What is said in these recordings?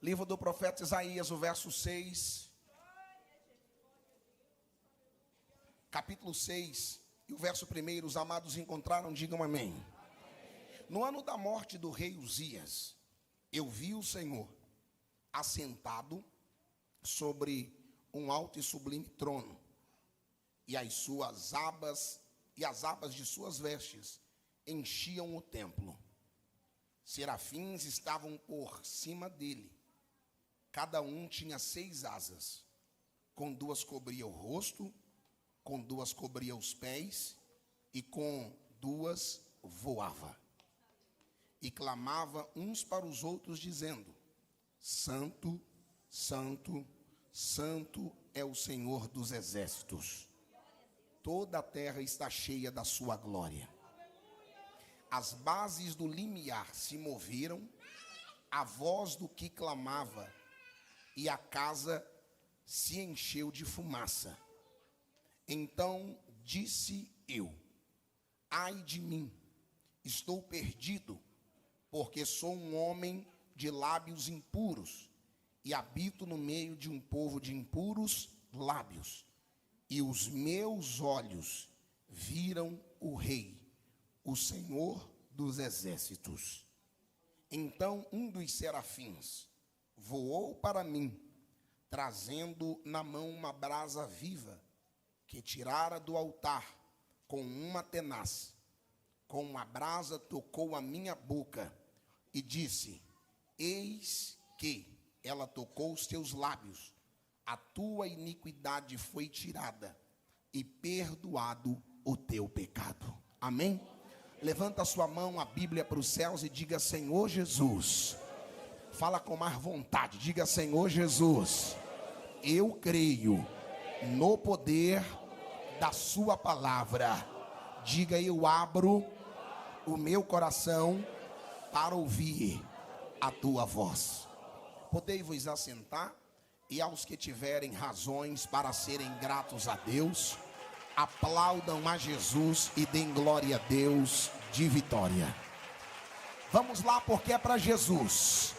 Livro do profeta Isaías, o verso 6. Capítulo 6 e o verso 1. Os amados encontraram, digam amém. No ano da morte do rei Uzias, eu vi o Senhor assentado sobre um alto e sublime trono, e as abas de suas vestes enchiam o templo. Serafins estavam por cima dele. Cada um tinha 6 asas. Com 2 cobria o rosto, com 2 cobria os pés, e com 2 voava. E clamava uns para os outros, dizendo: Santo, Santo, Santo é o Senhor dos exércitos. Toda a terra está cheia da sua glória. As bases do limiar se moveram, a voz do que clamava, e a casa se encheu de fumaça. Então disse eu: ai de mim, estou perdido, porque sou um homem de lábios impuros, e habito no meio de um povo de impuros lábios. E os meus olhos viram o Rei, o Senhor dos exércitos. Então um dos serafins voou para mim, trazendo na mão uma brasa viva, que tirara do altar com uma tenaz. Com a brasa tocou a minha boca, e disse: eis que ela tocou os teus lábios, a tua iniquidade foi tirada, e perdoado o teu pecado. Amém? Levanta a sua mão, a Bíblia, para os céus e diga: Senhor Jesus. Fala com mais vontade, diga: Senhor Jesus, eu creio no poder da sua palavra. Diga: eu abro o meu coração para ouvir a tua voz. Podei-vos assentar, e aos que tiverem razões para serem gratos a Deus, aplaudam a Jesus e deem glória a Deus de vitória. Vamos lá, porque é para Jesus.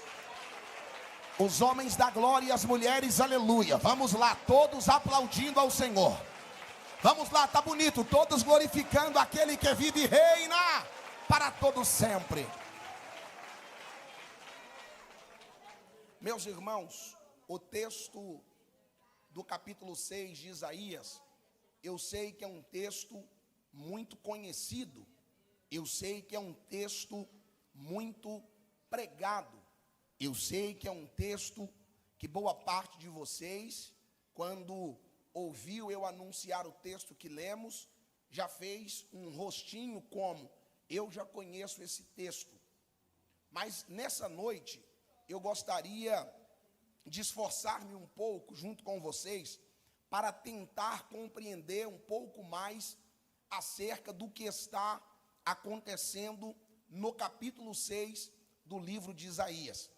Os homens da glória e as mulheres, aleluia. Vamos lá, todos aplaudindo ao Senhor. Vamos lá, tá bonito, todos glorificando aquele que vive e reina para todos sempre. Meus irmãos, o texto do capítulo 6 de Isaías, eu sei que é um texto muito conhecido, eu sei que é um texto muito pregado, eu sei que é um texto que boa parte de vocês, quando ouviu eu anunciar o texto que lemos, já fez um rostinho como: eu já conheço esse texto. Mas nessa noite, eu gostaria de esforçar-me um pouco junto com vocês para tentar compreender um pouco mais acerca do que está acontecendo no capítulo 6 do livro de Isaías.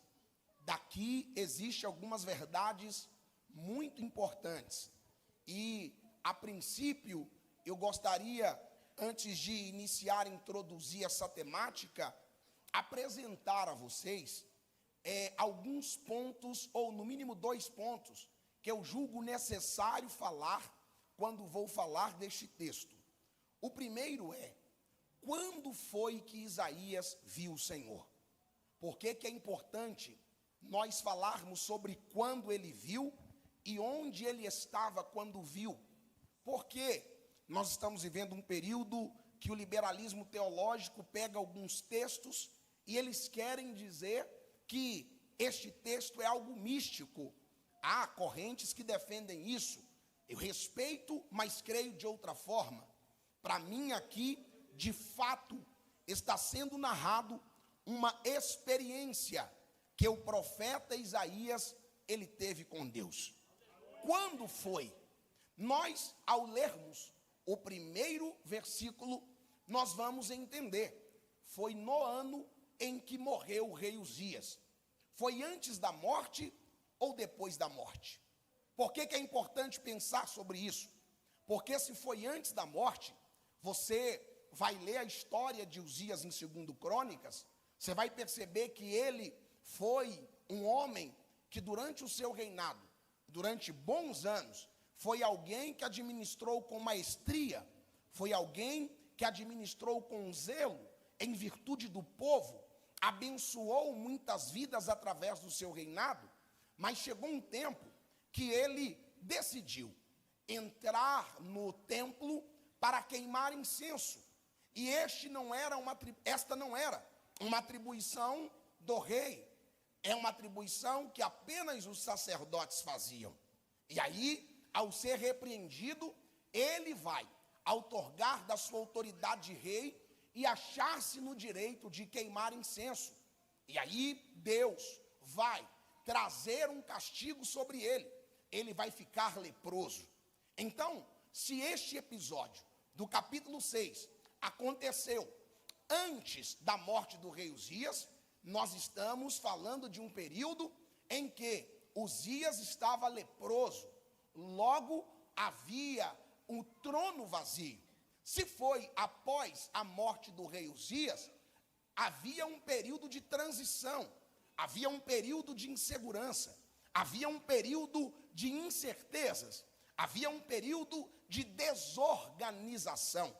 Daqui existem algumas verdades muito importantes. E, a princípio, eu gostaria, antes de iniciar a introduzir essa temática, apresentar a vocês alguns pontos, ou no mínimo 2 pontos, que eu julgo necessário falar quando vou falar deste texto. O primeiro é: quando foi que Isaías viu o Senhor? Por que é importante nós falarmos sobre quando ele viu e onde ele estava quando viu? Porque nós estamos vivendo um período que o liberalismo teológico pega alguns textos e eles querem dizer que este texto é algo místico. Há correntes que defendem isso. Eu respeito, mas creio de outra forma. Para mim aqui, de fato, está sendo narrado uma experiência que o profeta Isaías, ele teve com Deus. Quando foi? Nós, ao lermos o primeiro versículo, nós vamos entender. Foi no ano em que morreu o rei Uzias. Foi antes da morte ou depois da morte? Por que é importante pensar sobre isso? Porque se foi antes da morte, você vai ler a história de Uzias em 2 Crônicas, você vai perceber que ele foi um homem que durante o seu reinado, durante bons anos, foi alguém que administrou com maestria, foi alguém que administrou com zelo, em virtude do povo, abençoou muitas vidas através do seu reinado, mas chegou um tempo que ele decidiu entrar no templo para queimar incenso. E esta não era uma atribuição do rei, é uma atribuição que apenas os sacerdotes faziam. E aí, ao ser repreendido, ele vai outorgar da sua autoridade de rei e achar-se no direito de queimar incenso. E aí, Deus vai trazer um castigo sobre ele. Ele vai ficar leproso. Então, se este episódio do capítulo 6 aconteceu antes da morte do rei Uzias, nós estamos falando de um período em que Uzias estava leproso. Logo, havia um trono vazio. Se foi após a morte do rei Uzias, havia um período de transição, havia um período de insegurança, havia um período de incertezas, havia um período de desorganização.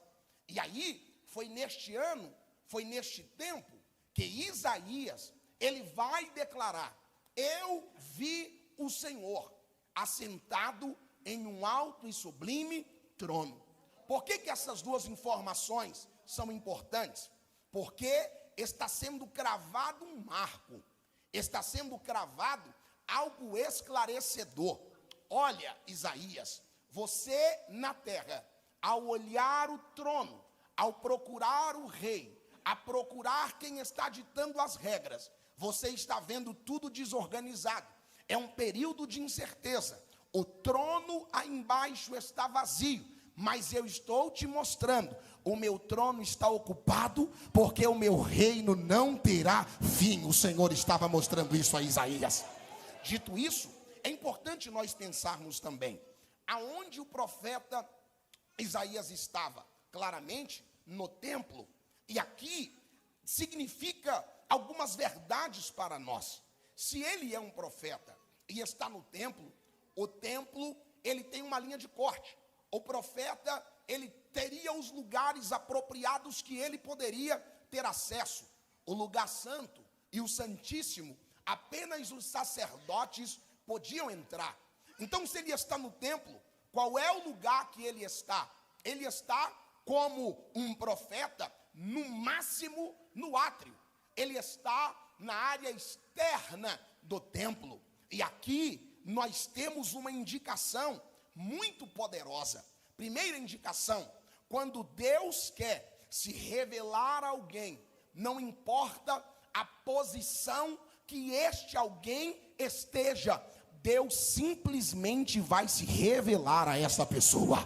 E aí, foi neste ano, foi neste tempo, que Isaías, ele vai declarar: eu vi o Senhor assentado em um alto e sublime trono. Por que essas duas informações são importantes? Porque está sendo cravado um marco, está sendo cravado algo esclarecedor. Olha, Isaías, você na terra, ao olhar o trono, ao procurar o rei, a procurar quem está ditando as regras, você está vendo tudo desorganizado. É um período de incerteza. O trono aí embaixo está vazio, mas eu estou te mostrando, o meu trono está ocupado, porque o meu reino não terá fim. O Senhor estava mostrando isso a Isaías. Dito isso, é importante nós pensarmos também, aonde o profeta Isaías estava? Claramente, no templo. E aqui significa algumas verdades para nós. Se ele é um profeta e está no templo, o templo, ele tem uma linha de corte. O profeta, ele teria os lugares apropriados que ele poderia ter acesso. O lugar santo e o santíssimo, apenas os sacerdotes podiam entrar. Então, se ele está no templo, qual é o lugar que ele está? Ele está como um profeta, no máximo no átrio. Ele está na área externa do templo. E aqui nós temos uma indicação muito poderosa. Primeira indicação: quando Deus quer se revelar a alguém, não importa a posição que este alguém esteja, Deus simplesmente vai se revelar a essa pessoa.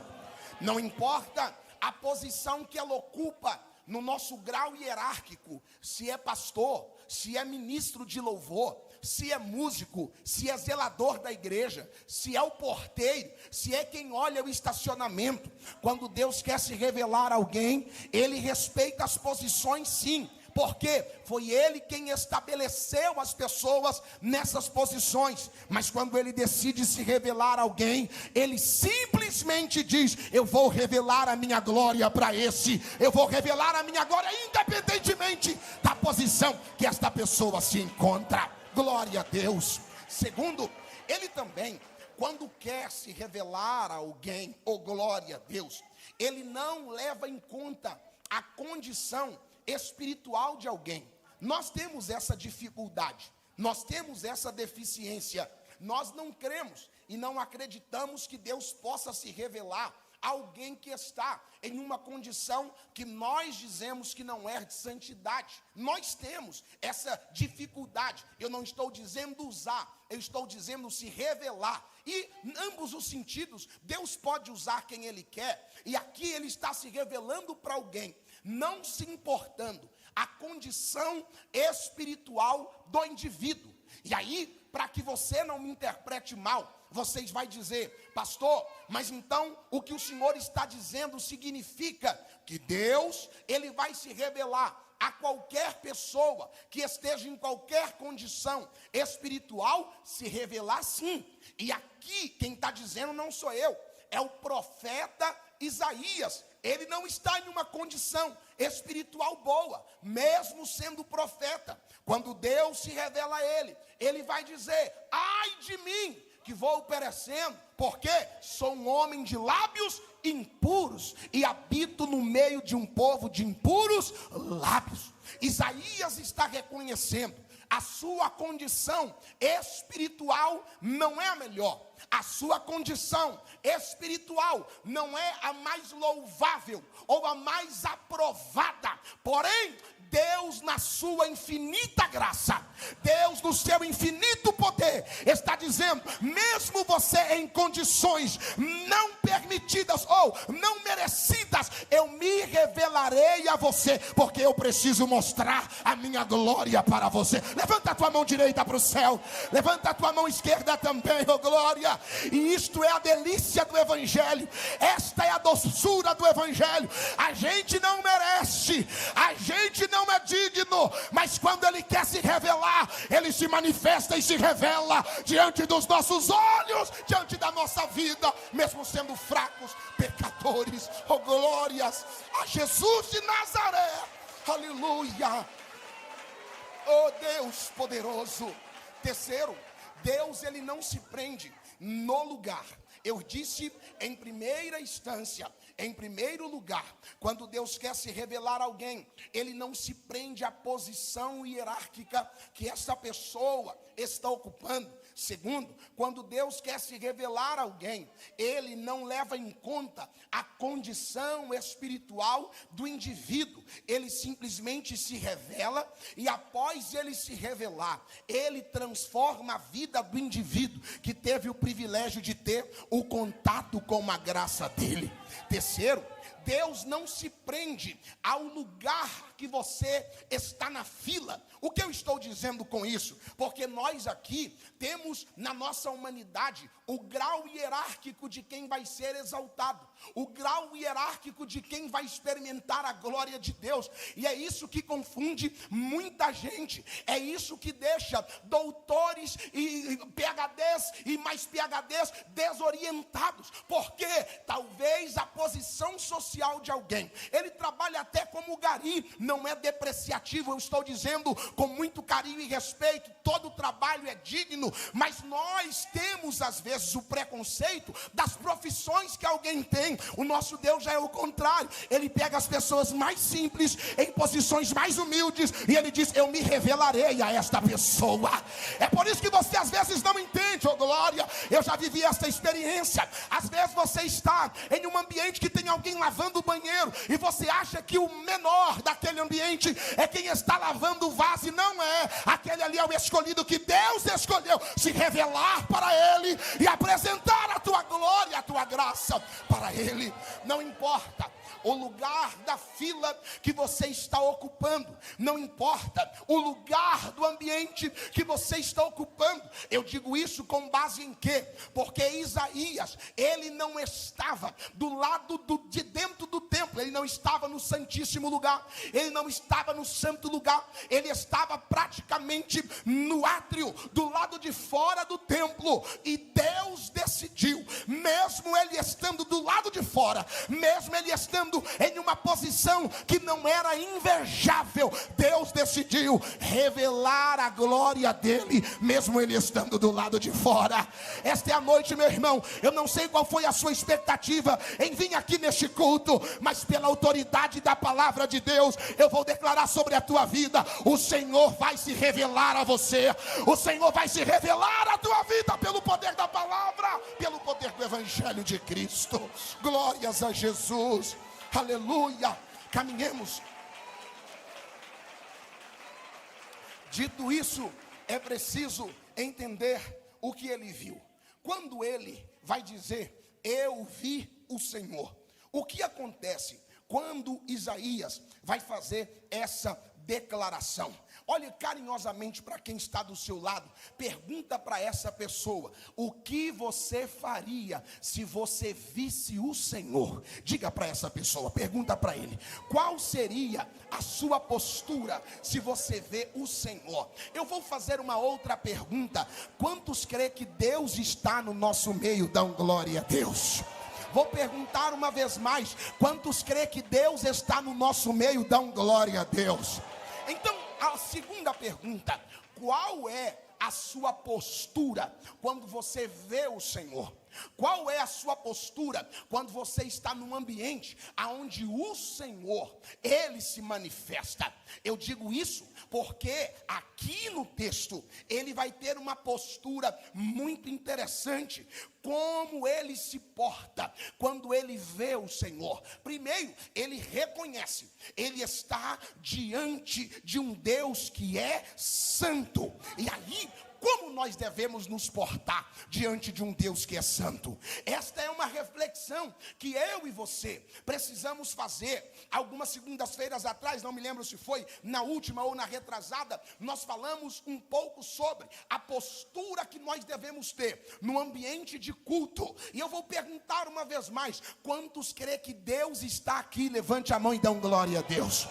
Não importa a posição que ela ocupa no nosso grau hierárquico, se é pastor, se é ministro de louvor, se é músico, se é zelador da igreja, se é o porteiro, se é quem olha o estacionamento. Quando Deus quer se revelar a alguém, Ele respeita as posições, sim, porque foi Ele quem estabeleceu as pessoas nessas posições. Mas quando Ele decide se revelar a alguém, Ele simplesmente diz: eu vou revelar a minha glória para esse, eu vou revelar a minha glória independentemente da posição que esta pessoa se encontra. Glória a Deus. Segundo, Ele também, quando quer se revelar a alguém, oh glória a Deus, Ele não leva em conta a condição espiritual de alguém. Nós temos essa dificuldade, nós temos essa deficiência. Nós não cremos e não acreditamos que Deus possa se revelar a alguém que está em uma condição que nós dizemos que não é de santidade. Nós temos essa dificuldade. Eu não estou dizendo usar, eu estou dizendo se revelar. E em ambos os sentidos, Deus pode usar quem Ele quer. E aqui Ele está se revelando para alguém, não se importando a condição espiritual do indivíduo. E aí, para que você não me interprete mal, vocês vão dizer: pastor, mas então o que o senhor está dizendo significa que Deus, Ele vai se revelar a qualquer pessoa que esteja em qualquer condição espiritual se revelar sim. E aqui quem está dizendo não sou eu, é o profeta Isaías. Ele não está em uma condição espiritual boa, mesmo sendo profeta. Quando Deus se revela a ele, ele vai dizer: ai de mim, que vou perecendo, porque sou um homem de lábios impuros e habito no meio de um povo de impuros lábios. Isaías está reconhecendo a sua condição espiritual não é a melhor. A sua condição espiritual não é a mais louvável ou a mais aprovada. Porém, Deus, na sua infinita graça, Deus, no seu infinito poder, está dizendo: mesmo você em condições não permitidas ou não merecidas, eu me revelarei a você, porque eu preciso mostrar a minha glória para você. Levanta a tua mão direita para o céu, levanta a tua mão esquerda também, oh glória. E isto é a delícia do Evangelho, esta é a doçura do Evangelho. A gente não merece, a gente não é digno, mas quando Ele quer se revelar, Ele se manifesta e se revela diante dos nossos olhos, diante da nossa vida, mesmo sendo fracos, pecadores. Oh glórias a Jesus de Nazaré, aleluia. Oh Deus poderoso. Terceiro, Deus, ele não se prende no lugar. Eu disse em primeira instância, em primeiro lugar, quando Deus quer se revelar a alguém, ele não se prende à posição hierárquica que essa pessoa está ocupando. Segundo, quando Deus quer se revelar a alguém, ele não leva em conta a condição espiritual do indivíduo. Ele simplesmente se revela, e após ele se revelar, ele transforma a vida do indivíduo que teve o privilégio de ter o contato com a graça dele. Terceiro, Deus não se prende ao lugar que você está na fila. O que eu estou dizendo com isso? Porque nós aqui temos na nossa humanidade o grau hierárquico de quem vai ser exaltado, o grau hierárquico de quem vai experimentar a glória de Deus. E é isso que confunde muita gente, é isso que deixa doutores e PhDs e mais PhDs desorientados, porque talvez a posição social de alguém, ele trabalha até como gari, não é depreciativo, eu estou dizendo com muito carinho e respeito, todo trabalho é digno, mas nós temos às vezes o preconceito das profissões que alguém tem. O nosso Deus já é o contrário, ele pega as pessoas mais simples, em posições mais humildes, e ele diz: eu me revelarei a esta pessoa. É por isso que você às vezes não entende, oh glória. Eu já vivi esta experiência. Às vezes você está em um ambiente que tem alguém lavando o banheiro, e você acha que o menor daquele ambiente é quem está lavando o vaso, e não é. Aquele ali é o escolhido que Deus escolheu se revelar para ele e apresentar a tua glória, a tua graça para ele. Não importa o lugar da fila que você está ocupando, não importa o lugar do ambiente que você está ocupando. Eu digo isso com base em quê? Porque Isaías, ele não estava do lado de dentro do templo, ele não estava no santíssimo lugar, ele não estava no santo lugar, ele estava praticamente no átrio, do lado de fora do templo. E Deus decidiu, mesmo ele estando do lado de fora, mesmo ele estando em uma posição que não era invejável, Deus decidiu revelar a glória dele, mesmo ele estando do lado de fora. Esta é a noite, meu irmão. Eu não sei qual foi a sua expectativa em vir aqui neste culto, mas pela autoridade da palavra de Deus, eu vou declarar sobre a tua vida: o Senhor vai se revelar a você, o Senhor vai se revelar à tua vida pelo poder da palavra, pelo poder do Evangelho de Cristo. Glórias a Jesus, aleluia. Caminhemos. Dito isso, é preciso entender o que ele viu. Quando ele vai dizer: eu vi o Senhor, o que acontece quando Isaías vai fazer essa declaração? Olhe carinhosamente para quem está do seu lado. Pergunta para essa pessoa: o que você faria se você visse o Senhor? Diga para essa pessoa, pergunta para ele: qual seria a sua postura se você vê o Senhor? Eu vou fazer uma outra pergunta: quantos crê que Deus está no nosso meio? Dão glória a Deus. Vou perguntar uma vez mais: quantos crê que Deus está no nosso meio? Dão glória a Deus. Então, a segunda pergunta: qual é a sua postura quando você vê o Senhor? Qual é a sua postura quando você está num ambiente onde o Senhor, Ele se manifesta? Eu digo isso porque aqui no texto, ele vai ter uma postura muito interessante. Como ele se porta quando ele vê o Senhor? Primeiro, ele reconhece, ele está diante de um Deus que é santo. E aí, como nós devemos nos portar diante de um Deus que é santo? Esta é uma reflexão que eu e você precisamos fazer. Algumas segundas-feiras atrás, não me lembro se foi na última ou na retrasada, nós falamos um pouco sobre a postura que nós devemos ter no ambiente de culto. E eu vou perguntar uma vez mais: quantos crê que Deus está aqui? Levante a mão e dão glória a Deus.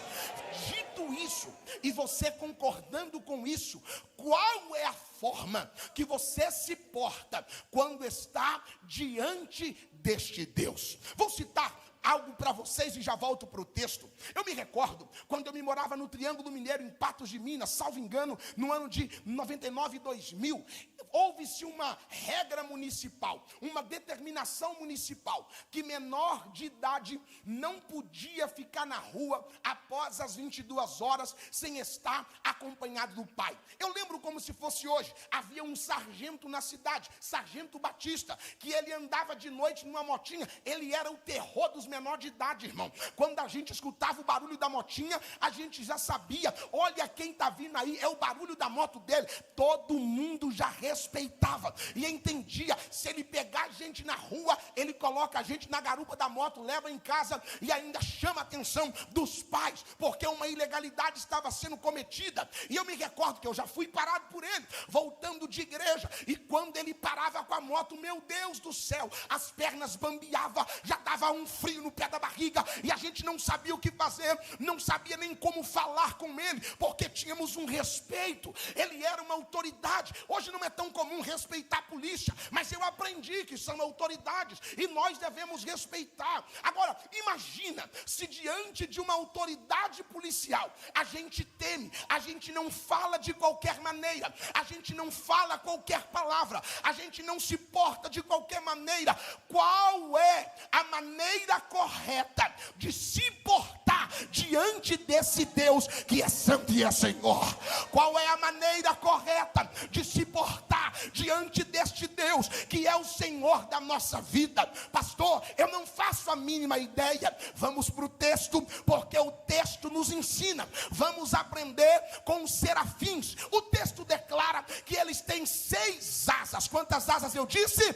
Dito isso, e você concordando com isso, qual é a forma que você se porta quando está diante deste Deus? Vou citar algo para vocês e já volto para o texto. Eu me recordo, quando eu me morava no Triângulo Mineiro, em Patos de Minas, salvo engano, no ano de 99 e 2000, houve-se uma regra municipal, uma determinação municipal, que menor de idade não podia ficar na rua após as 22 horas sem estar acompanhado do pai. Eu lembro como se fosse hoje. Havia um sargento na cidade, Sargento Batista, que ele andava de noite numa motinha. Ele era o terror dos menores de idade, irmão. Quando a gente escutava o barulho da motinha, a gente já sabia: olha quem está vindo aí, é o barulho da moto dele. Todo mundo já respeitava e entendia: se ele pegar a gente na rua, ele coloca a gente na garupa da moto, leva em casa e ainda chama a atenção dos pais, porque uma ilegalidade estava sendo cometida. E eu me recordo que eu já fui parado por ele, voltando de igreja, e quando ele parava com a moto, meu Deus do céu, as pernas bambeavam, já dava um frio no pé da barriga, e a gente não sabia o que fazer, não sabia nem como falar com ele, porque tínhamos um respeito. Ele era uma autoridade. Hoje não é tão comum respeitar a polícia, mas eu aprendi que são autoridades e nós devemos respeitar. Agora, imagina se diante de uma autoridade policial a gente teme, a gente não fala de qualquer maneira, a gente não fala qualquer palavra, a gente não se porta de qualquer maneira. Qual é a maneira correta de se portar diante desse Deus que é santo e é Senhor? Qual é a maneira correta de se portar diante deste Deus que é o Senhor da nossa vida? Pastor, eu não faço a mínima ideia. Vamos para o texto, porque o texto nos ensina. Vamos aprender com os serafins. O texto declara que eles têm 6 asas. Quantas asas eu disse?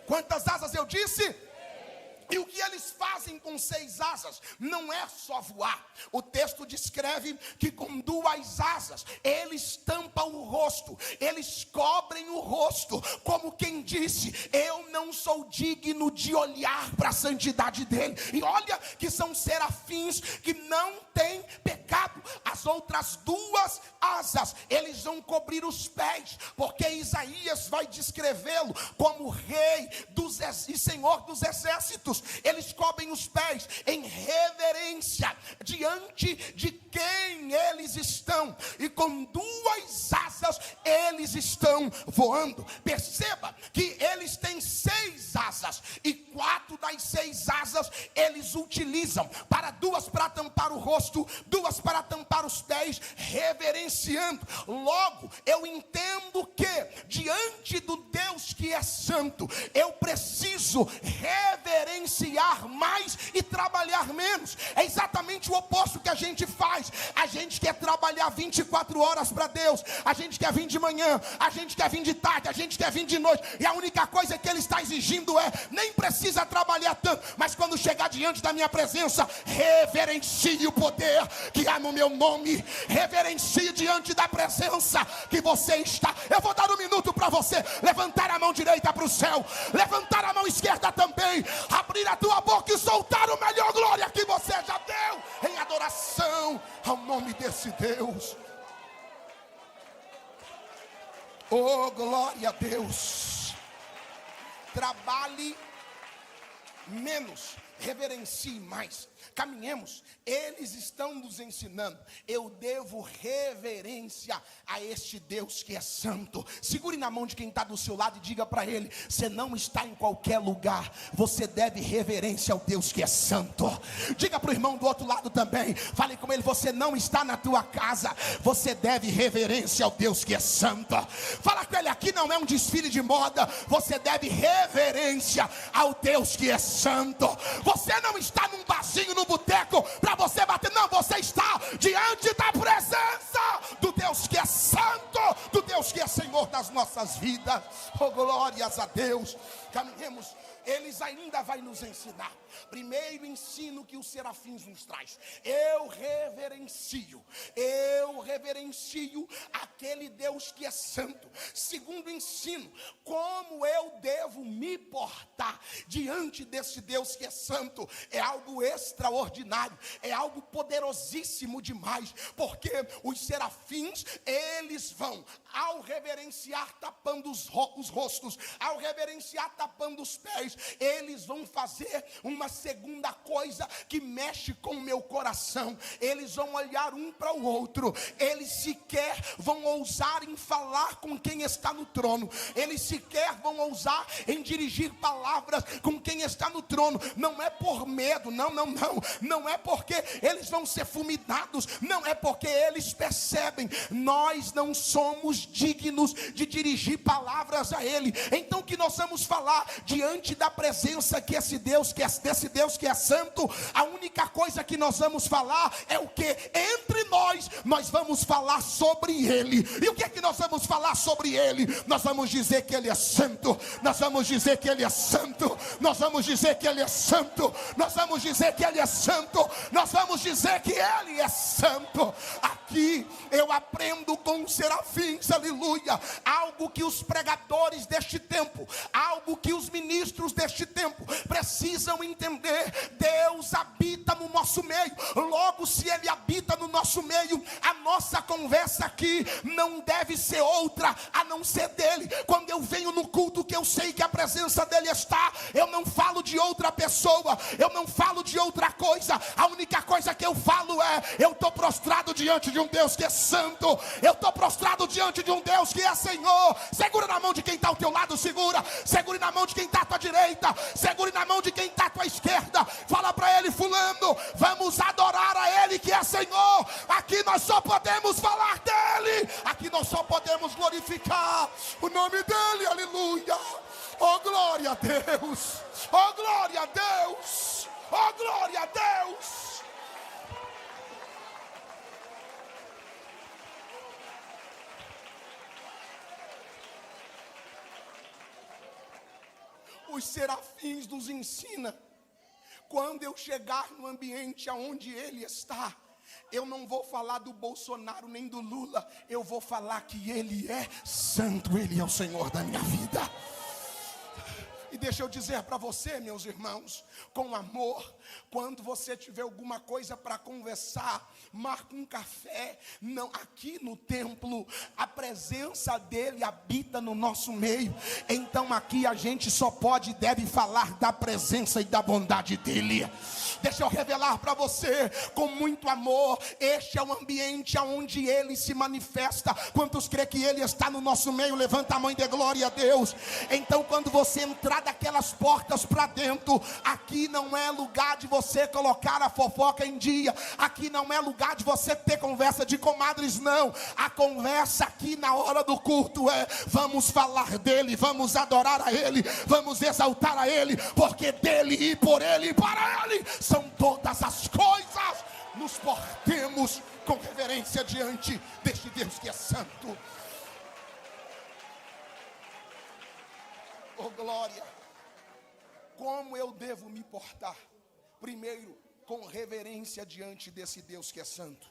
Quantas asas eu disse? E o que eles fazem com 6 asas? Não é só voar. O texto descreve que com 2 asas eles tampam o rosto, eles cobrem o rosto, como quem disse: eu não sou digno de olhar para a santidade dele. E olha que são serafins que não têm pecado. As outras 2 asas, eles vão cobrir os pés, porque Isaías vai descrevê-lo como rei e senhor dos exércitos. Eles cobrem os pés em reverência diante de quem eles estão, e com 2 asas eles estão voando. Perceba que eles têm 6 asas, e 4 das 6 asas eles utilizam para 2 para tampar o rosto, 2 para tampar os pés, reverenciando. Logo, eu entendo que diante do Deus que é santo, eu preciso reverenciar mais e trabalhar menos. É exatamente o oposto que a gente faz. A gente quer trabalhar 24 horas para Deus. A gente quer vir de manhã, a gente quer vir de tarde, a gente quer vir de noite. E a única coisa que Ele está exigindo é: nem precisa trabalhar tanto, mas quando chegar diante da minha presença, reverencie o poder que há no meu nome. Reverencie diante da presença que você está. Eu vou dar um minuto para você levantar a mão direita para o céu, levantar a mão esquerda também, abrir a tua boca e soltar o melhor glória que você já deu em adoração ao nome desse Deus. Oh, glória a Deus. Trabalhe menos, reverencie mais. Caminhemos. Eles estão nos ensinando. Eu devo reverência a este Deus que é santo. Segure na mão de quem está do seu lado e diga para ele: você não está em qualquer lugar, você deve reverência ao Deus que é santo. Diga para o irmão do outro lado também, fale com ele: você não está na tua casa, você deve reverência ao Deus que é santo. Fala com ele: aqui não é um desfile de moda, você deve reverência ao Deus que é santo. Você não está num barzinho, num boteco para você bater, não, você está diante da presença do Deus que é santo, do Deus que é Senhor das nossas vidas. Oh, glórias a Deus. Caminhemos. Eles ainda vai nos ensinar. Primeiro ensino que os serafins nos traz: eu reverencio aquele Deus que é santo. Segundo ensino, como eu devo me portar diante desse Deus que é santo. É algo extraordinário, é algo poderosíssimo demais, porque os serafins, eles vão, ao reverenciar tapando os rostos, ao reverenciar tapando os pés, eles vão fazer uma segunda coisa que mexe com o meu coração. Eles vão olhar um para o outro, eles sequer vão ousar em falar com quem está no trono, eles sequer vão ousar em dirigir palavras com quem está no trono. Não é por medo, não é porque eles vão ser fulminados, não é porque eles percebem: nós não somos dignos de dirigir palavras a Ele. Então o que nós vamos falar diante da presença que desse Deus que é santo? A única coisa que nós vamos falar é o que? Entre nós vamos falar sobre Ele. E o que é que nós vamos falar sobre Ele? Nós vamos dizer que Ele é santo, nós vamos dizer que Ele é santo, nós vamos dizer que Ele é santo, nós vamos dizer que Ele é santo, nós vamos dizer que Ele é santo. Aqui eu aprendo com os serafins, aleluia, algo que os pregadores deste tempo, algo que os ministros deste tempo precisam entender: Deus habita no nosso meio. Logo, se Ele habita no nosso meio, a nossa conversa aqui não deve ser outra a não ser dele. Quando eu venho no culto que eu sei que a presença dele está, eu não falo de outra pessoa, eu não falo de outra coisa. A única coisa que eu falo é: eu estou prostrado diante de um Deus que é santo, eu estou prostrado diante de um Deus que é Senhor. Segura na mão de quem está ao teu lado, segure na mão de quem está à tua direita, segure na mão de quem está à tua esquerda. Fala para ele: fulano, vamos adorar a Ele que é Senhor. Aqui nós só podemos falar dele, aqui nós só podemos glorificar o nome dele, aleluia. Oh, glória a Deus, oh, glória a Deus, oh, glória a Deus. Os serafins nos ensinam: quando eu chegar no ambiente aonde Ele está, eu não vou falar do Bolsonaro nem do Lula, eu vou falar que Ele é santo, Ele é o Senhor da minha vida. E deixa eu dizer para você, meus irmãos, com amor, quando você tiver alguma coisa para conversar, marca um café. Não, aqui no templo, a presença dele habita no nosso meio. Então aqui a gente só pode e deve falar da presença e da bondade dele. Deixa eu revelar para você, com muito amor, este é o ambiente onde ele se manifesta. Quantos crê que ele está no nosso meio? Levanta a mão e dê glória a Deus. Então quando você entrar daquelas portas para dentro. Aqui não é lugar de você colocar a fofoca em dia. Aqui não é lugar de você ter conversa de comadres, não. A conversa aqui na hora do culto é: vamos falar dele, vamos adorar a ele, vamos exaltar a ele, porque dele e por ele e para ele são todas as coisas. Nos portemos com reverência diante deste Deus que é santo. Oh glória! Como eu devo me portar? Primeiro, com reverência diante desse Deus que é santo.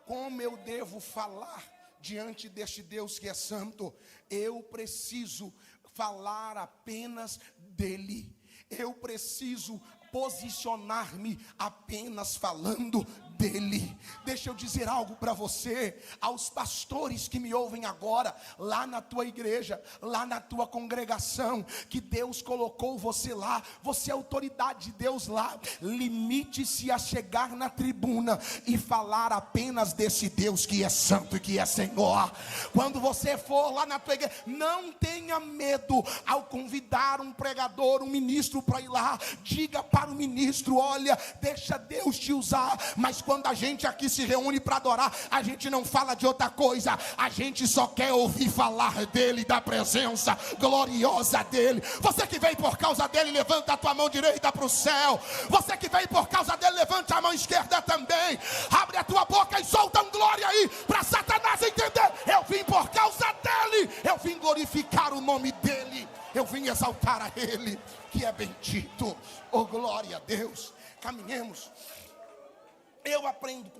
Como eu devo falar diante deste Deus que é santo? Eu preciso falar apenas dele. Eu preciso posicionar-me apenas falando dele. Deixa eu dizer algo para você, aos pastores que me ouvem agora, lá na tua igreja, lá na tua congregação, que Deus colocou você lá, você é autoridade de Deus lá. Limite-se a chegar na tribuna e falar apenas desse Deus que é santo e que é Senhor. Quando você for lá na tua igreja, não tenha medo ao convidar um pregador, um ministro para ir lá. Diga para o ministro: olha, deixa Deus te usar. Mas quando a gente aqui se reúne para adorar, a gente não fala de outra coisa, a gente só quer ouvir falar dele, da presença gloriosa dele. Você que veio por causa dele, levanta a tua mão direita para o céu. Você que veio por causa dele, levanta a mão esquerda também. Abre a tua boca e solta um glória aí, para Satanás entender: eu vim por causa dele, eu vim glorificar o nome dele, eu vim exaltar a ele, que é bendito. Oh glória a Deus. Caminhemos. Eu aprendo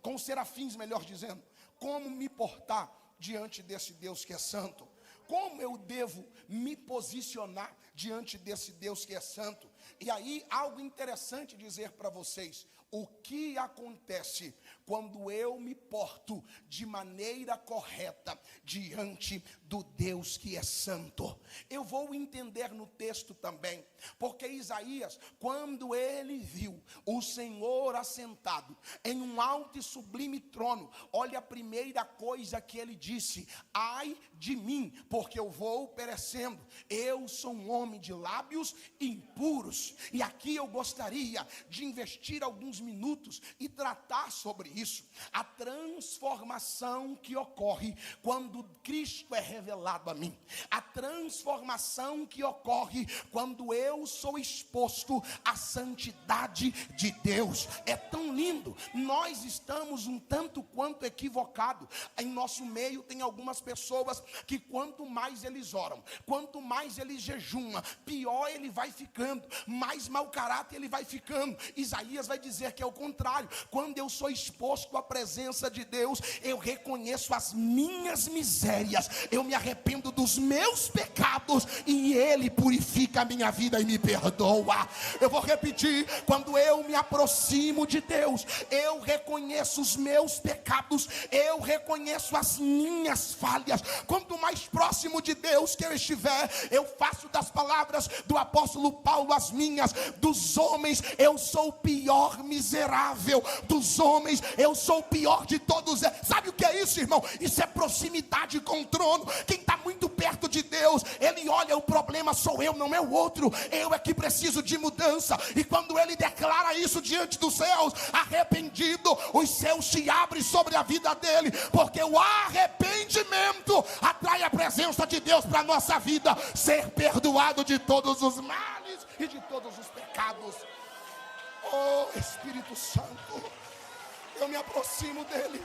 com os serafins, melhor dizendo, como me portar diante desse Deus que é santo. Como eu devo me posicionar diante desse Deus que é santo. E aí, algo interessante dizer para vocês: o que acontece quando eu me porto de maneira correta diante do Deus que é santo? Eu vou entender no texto também, porque Isaías, quando ele viu o Senhor assentado em um alto e sublime trono, olha a primeira coisa que ele disse: ai de mim, porque eu vou perecendo, eu sou um homem de lábios impuros. E aqui eu gostaria de investir alguns minutos e tratar sobre isso. A transformação que ocorre quando Cristo é revelado a mim. A transformação que ocorre quando eu sou exposto à santidade de Deus. É tão lindo. Nós estamos um tanto quanto equivocados. Em nosso meio tem algumas pessoas que quanto mais eles oram, quanto mais eles jejuam, pior ele vai ficando, mais mau caráter ele vai ficando. Isaías vai dizer que é o contrário. Quando eu sou exposto à presença de Deus, eu reconheço as minhas misérias, eu me arrependo dos meus pecados e ele purifica a minha vida e me perdoa. Eu vou repetir: quando eu me aproximo de Deus, eu reconheço os meus pecados, eu reconheço as minhas falhas. Quanto mais próximo de Deus que eu estiver, eu faço das palavras do apóstolo Paulo as minhas: dos homens eu sou o pior miserável, dos homens eu sou o pior de todos. Sabe o que é isso, irmão? Isso é proximidade com o trono. Quem está muito perto de Deus, ele olha: o problema sou eu, não é o outro, eu é que preciso de mudança. E quando ele declara isso diante dos céus, arrependido, os céus se abrem sobre a vida dele, porque o arrependimento atrai a presença de Deus para a nossa vida. Ser perdoado de todos os males e de todos os pecados. Oh Espírito Santo, eu me aproximo dele.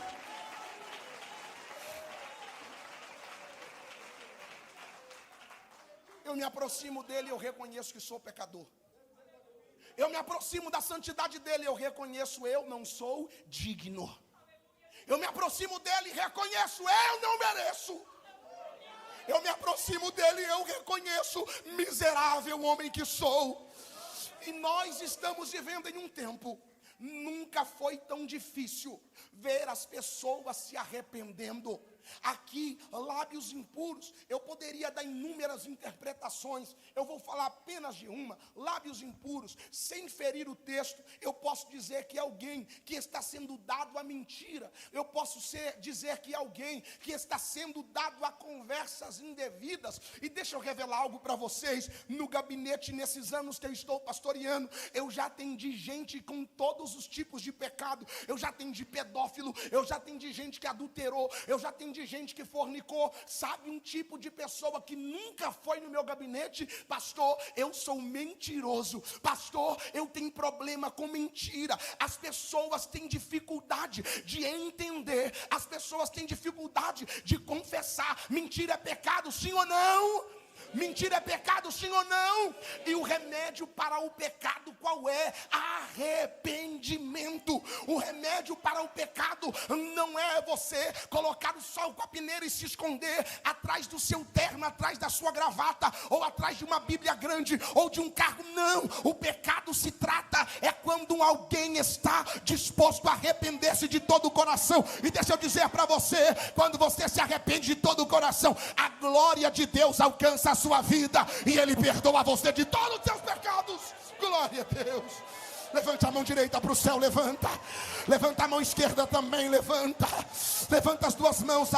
Eu me aproximo dele, eu reconheço que sou pecador. Eu me aproximo da santidade dele, eu reconheço: eu não sou digno. Eu me aproximo dele e reconheço: eu não mereço. Eu me aproximo dele e eu reconheço: miserável homem que sou. E nós estamos vivendo em um tempo, nunca foi tão difícil ver as pessoas se arrependendo. Aqui, lábios impuros, eu poderia dar inúmeras interpretações, eu vou falar apenas de uma. Lábios impuros, sem ferir o texto, eu posso dizer que é alguém que está sendo dado à mentira. Eu posso dizer que é alguém que está sendo dado a conversas indevidas. E deixa eu revelar algo para vocês. No gabinete, nesses anos que eu estou pastoreando, eu já atendi gente com todos os tipos de pecado. Eu já atendi pedófilo, eu já atendi gente que adulterou, eu já atendi gente que fornicou. Sabe um tipo de pessoa que nunca foi no meu gabinete? Pastor, eu sou mentiroso. Pastor, eu tenho problema com mentira. As pessoas têm dificuldade de entender. As pessoas têm dificuldade de confessar. Mentira é pecado, sim ou não? Mentira é pecado, sim ou não? E o remédio para o pecado qual é? Arrependimento. O remédio para o pecado não é você colocar o sol com a peneira e se esconder atrás do seu terno, atrás da sua gravata, ou atrás de uma Bíblia grande, ou de um carro. Não, o pecado se trata é quando alguém está disposto a arrepender-se de todo o coração. E deixa eu dizer para você, quando você se arrepende de todo o coração, a glória de Deus alcança a sua vida, e Ele perdoa você de todos os seus pecados. Glória a Deus. Levante a mão direita para o céu, levanta a mão esquerda também, levanta as duas mãos,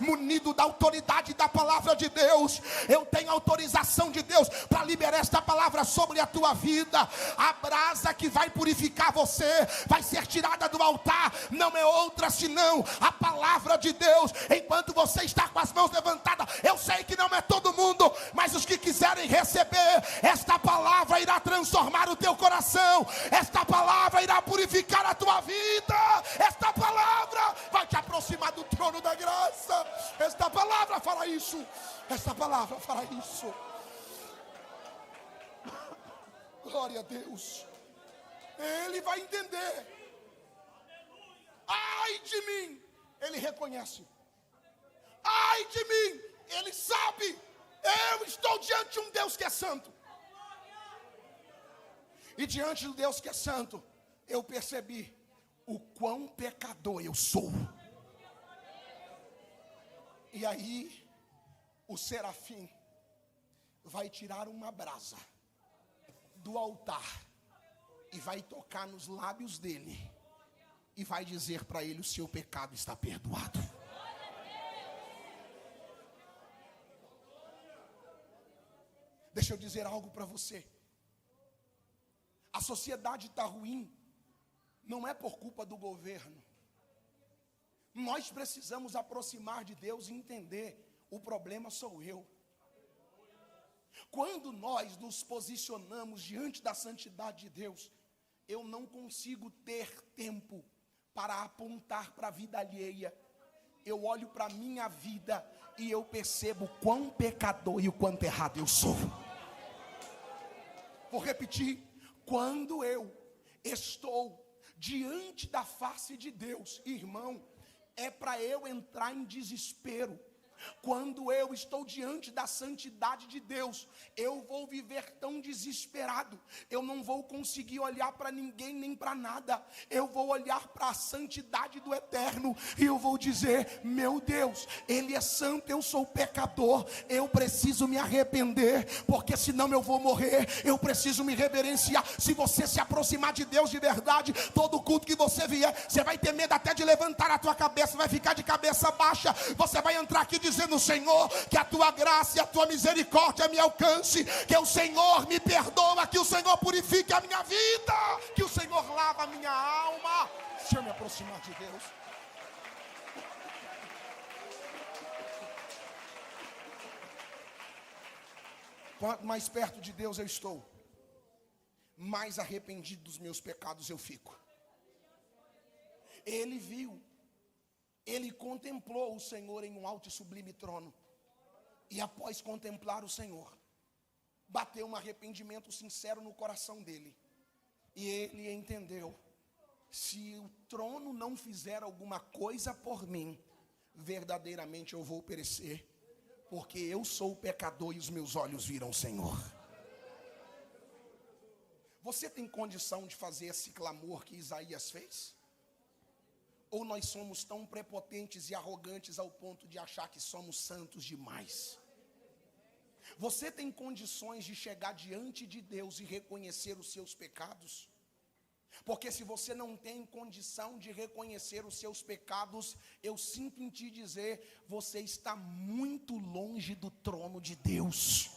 munido da autoridade da palavra de Deus. Eu tenho autorização de Deus para liberar esta palavra sobre a tua vida. A brasa que vai purificar você vai ser tirada do altar, não é outra senão a palavra de Deus. Enquanto você está com as mãos levantadas, eu sei que não é todo mundo, mas os que quiserem receber esta palavra irá transformar o teu coração. Esta palavra irá purificar a tua vida. Esta palavra vai te aproximar do trono da graça. Esta palavra fará isso. Esta palavra fará isso. Glória a Deus. Ele vai entender. Ai de mim. Ele reconhece. Ai de mim. Ele sabe. Eu estou diante de um Deus que é santo. E diante do Deus que é santo, eu percebi o quão pecador eu sou. E aí, o serafim vai tirar uma brasa do altar e vai tocar nos lábios dele e vai dizer para ele: o seu pecado está perdoado. Deixa eu dizer algo para você. A sociedade está ruim, não é por culpa do governo. Nós precisamos aproximar de Deus e entender: o problema sou eu. Quando nós nos posicionamos diante da santidade de Deus, eu não consigo ter tempo para apontar para a vida alheia. Eu olho para a minha vida e eu percebo quão pecador e o quanto errado eu sou. Vou repetir. Quando eu estou diante da face de Deus, irmão, é para eu entrar em desespero. Quando eu estou diante da santidade de Deus, eu vou viver tão desesperado. Eu não vou conseguir olhar para ninguém nem para nada. Eu vou olhar para a santidade do Eterno e eu vou dizer: meu Deus, Ele é santo, eu sou pecador. Eu preciso me arrepender, porque senão eu vou morrer. Eu preciso me reverenciar. Se você se aproximar de Deus de verdade, todo culto que você vier, você vai ter medo até de levantar a tua cabeça, vai ficar de cabeça baixa. Você vai entrar aqui dizendo: Senhor, que a tua graça e a tua misericórdia me alcance, que o Senhor me perdoa, que o Senhor purifique a minha vida, que o Senhor lava a minha alma. Deixa eu me aproximar de Deus. Quanto mais perto de Deus eu estou, mais arrependido dos meus pecados eu fico. Ele viu, ele contemplou o Senhor em um alto e sublime trono. E após contemplar o Senhor, bateu um arrependimento sincero no coração dele. E ele entendeu: se o trono não fizer alguma coisa por mim, verdadeiramente eu vou perecer, porque eu sou o pecador e os meus olhos viram o Senhor. Você tem condição de fazer esse clamor que Isaías fez? Ou nós somos tão prepotentes e arrogantes ao ponto de achar que somos santos demais? Você tem condições de chegar diante de Deus e reconhecer os seus pecados? Porque se você não tem condição de reconhecer os seus pecados, eu sinto em te dizer, você está muito longe do trono de Deus.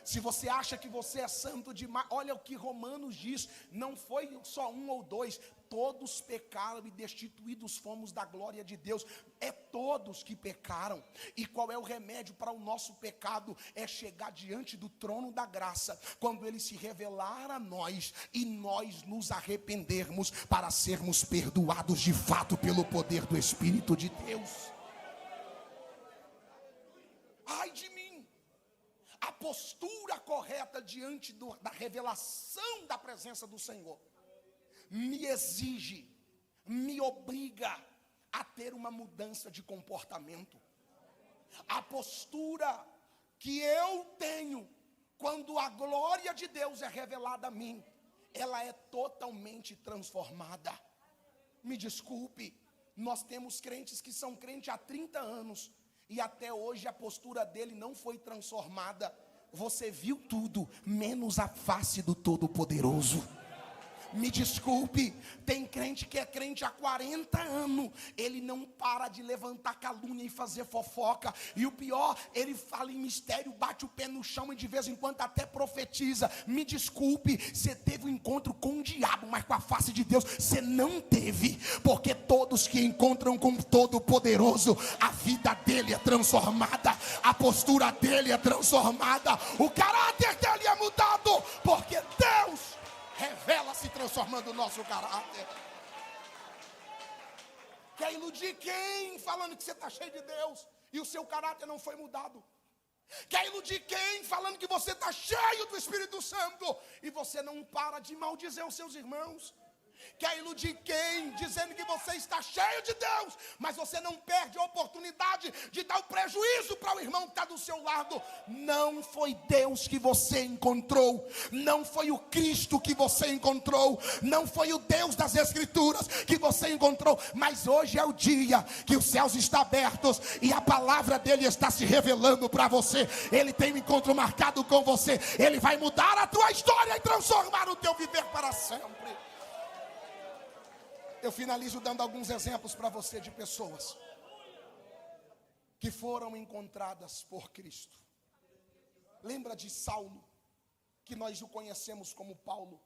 Se você acha que você é santo demais, olha o que Romanos diz, não foi só um ou dois, todos pecaram e destituídos fomos da glória de Deus. É todos que pecaram. E qual é o remédio para o nosso pecado? É chegar diante do trono da graça, quando ele se revelar a nós e nós nos arrependermos para sermos perdoados de fato pelo poder do Espírito de Deus. Ai de mim! A postura correta diante da revelação da presença do Senhor me exige, me obriga a ter uma mudança de comportamento. A postura que eu tenho quando a glória de Deus é revelada a mim, ela é totalmente transformada. Me desculpe, nós temos crentes que são crentes há 30 anos e até hoje a postura dele não foi transformada. Você viu tudo, menos a face do Todo-Poderoso. Me desculpe, tem crente que é crente há 40 anos, ele não para de levantar calúnia e fazer fofoca, e o pior, ele fala em mistério, bate o pé no chão e de vez em quando até profetiza. Me desculpe, você teve um encontro com o diabo, mas com a face de Deus você não teve, porque todos que encontram com o Todo-Poderoso, a vida dele é transformada, a postura dele é transformada, o caráter dele é mudado, porque Deus revela-se transformando o nosso caráter. Quer iludir quem? Falando que você está cheio de Deus e o seu caráter não foi mudado. Quer iludir quem? Falando que você está cheio do Espírito Santo e você não para de maldizer os seus irmãos. Quer iludir quem? Dizendo que você está cheio de Deus, mas você não perde a oportunidade de dar o prejuízo para o irmão que está do seu lado. Não foi Deus que você encontrou, não foi o Cristo que você encontrou, não foi o Deus das Escrituras que você encontrou, mas hoje é o dia que os céus estão abertos e a palavra dele está se revelando para você. Ele tem um encontro marcado com você, ele vai mudar a tua história e transformar o teu viver para sempre. Eu finalizo dando alguns exemplos para você de pessoas que foram encontradas por Cristo. Lembra de Saulo, que nós o conhecemos como Paulo?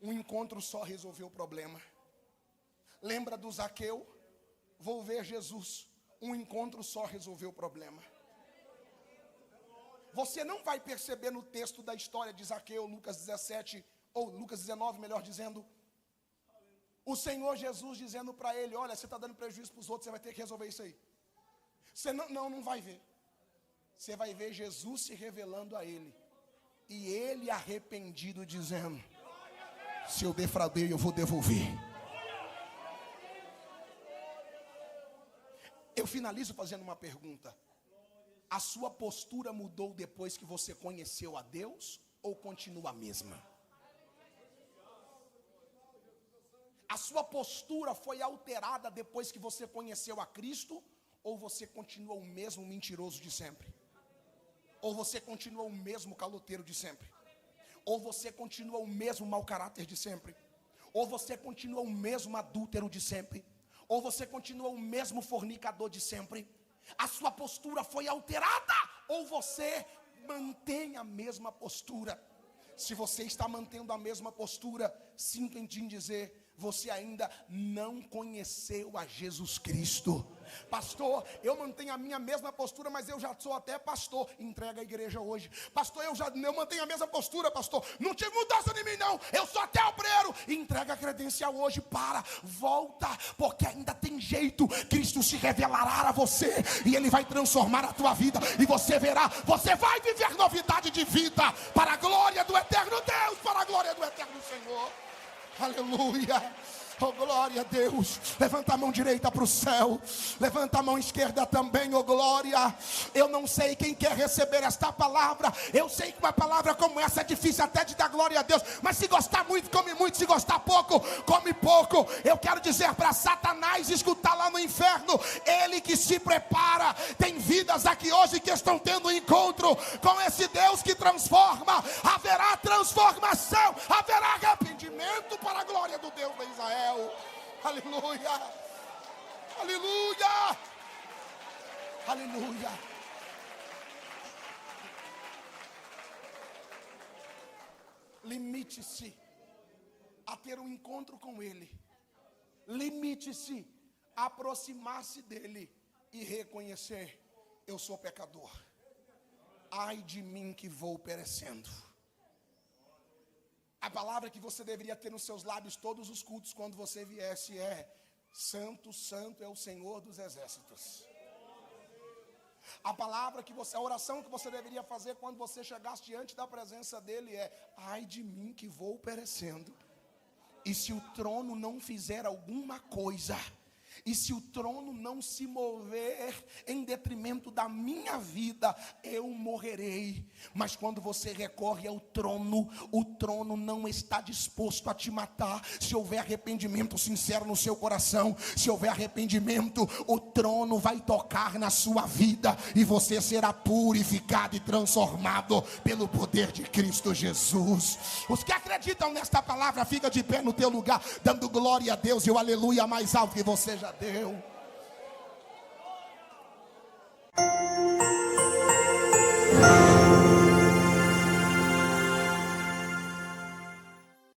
Um encontro só resolveu o problema. Lembra do Zaqueu? Vou ver Jesus. Um encontro só resolveu o problema. Você não vai perceber no texto da história de Zaqueu, Lucas 17, ou Lucas 19, melhor dizendo, o Senhor Jesus dizendo para ele, olha, você está dando prejuízo para os outros, você vai ter que resolver isso aí. Você não vai ver. Você vai ver Jesus se revelando a ele. E ele arrependido dizendo, se eu defraudei, eu vou devolver. Eu finalizo fazendo uma pergunta. A sua postura mudou depois que você conheceu a Deus ou continua a mesma? A sua postura foi alterada depois que você conheceu a Cristo? Ou você continua o mesmo mentiroso de sempre? Ou você continua o mesmo caloteiro de sempre? Ou você continua o mesmo mau caráter de sempre? Ou você continua o mesmo adúltero de sempre? Ou você continua o mesmo fornicador de sempre? A sua postura foi alterada? Ou você mantém a mesma postura? Se você está mantendo a mesma postura, sinto em te dizer, você ainda não conheceu a Jesus Cristo. Pastor, eu mantenho a minha mesma postura, mas eu já sou até pastor. Entrega a igreja hoje. Pastor, eu mantenho a mesma postura, pastor. Não tive mudança em mim não, eu sou até obreiro. Entrega a credencial hoje, volta, porque ainda tem jeito. Cristo se revelará a você e Ele vai transformar a tua vida. E você verá, você vai viver novidade de vida, para a glória do eterno Deus, para a glória do eterno Senhor. Aleluia. Oh, glória a Deus. Levanta a mão direita para o céu. Levanta a mão esquerda também, oh glória. Eu não sei quem quer receber esta palavra. Eu sei que uma palavra como essa é difícil até de dar glória a Deus. Mas se gostar muito, come muito. Se gostar pouco, come pouco. Eu quero dizer para Satanás escutar lá no inferno. Ele que se prepara. Tem vidas aqui hoje que estão tendo um encontro com esse Deus que transforma. Haverá transformação. Haverá arrependimento para a glória do Deus de Israel. Aleluia, aleluia, aleluia. Limite-se a ter um encontro com Ele. Limite-se a aproximar-se dEle e reconhecer: eu sou pecador. Ai de mim que vou perecendo. A palavra que você deveria ter nos seus lábios todos os cultos quando você viesse é: Santo, Santo é o Senhor dos exércitos. A palavra que você, a oração que você deveria fazer quando você chegasse diante da presença dele é: ai de mim que vou perecendo. E se o trono não fizer alguma coisa, e se o trono não se mover em detrimento da minha vida, eu morrerei. Mas quando você recorre ao trono, o trono não está disposto a te matar. Se houver arrependimento sincero no seu coração, se houver arrependimento, o trono vai tocar na sua vida e você será purificado e transformado pelo poder de Cristo Jesus. Os que acreditam nesta palavra, fica de pé no teu lugar, dando glória a Deus e o aleluia mais alto que você já deu.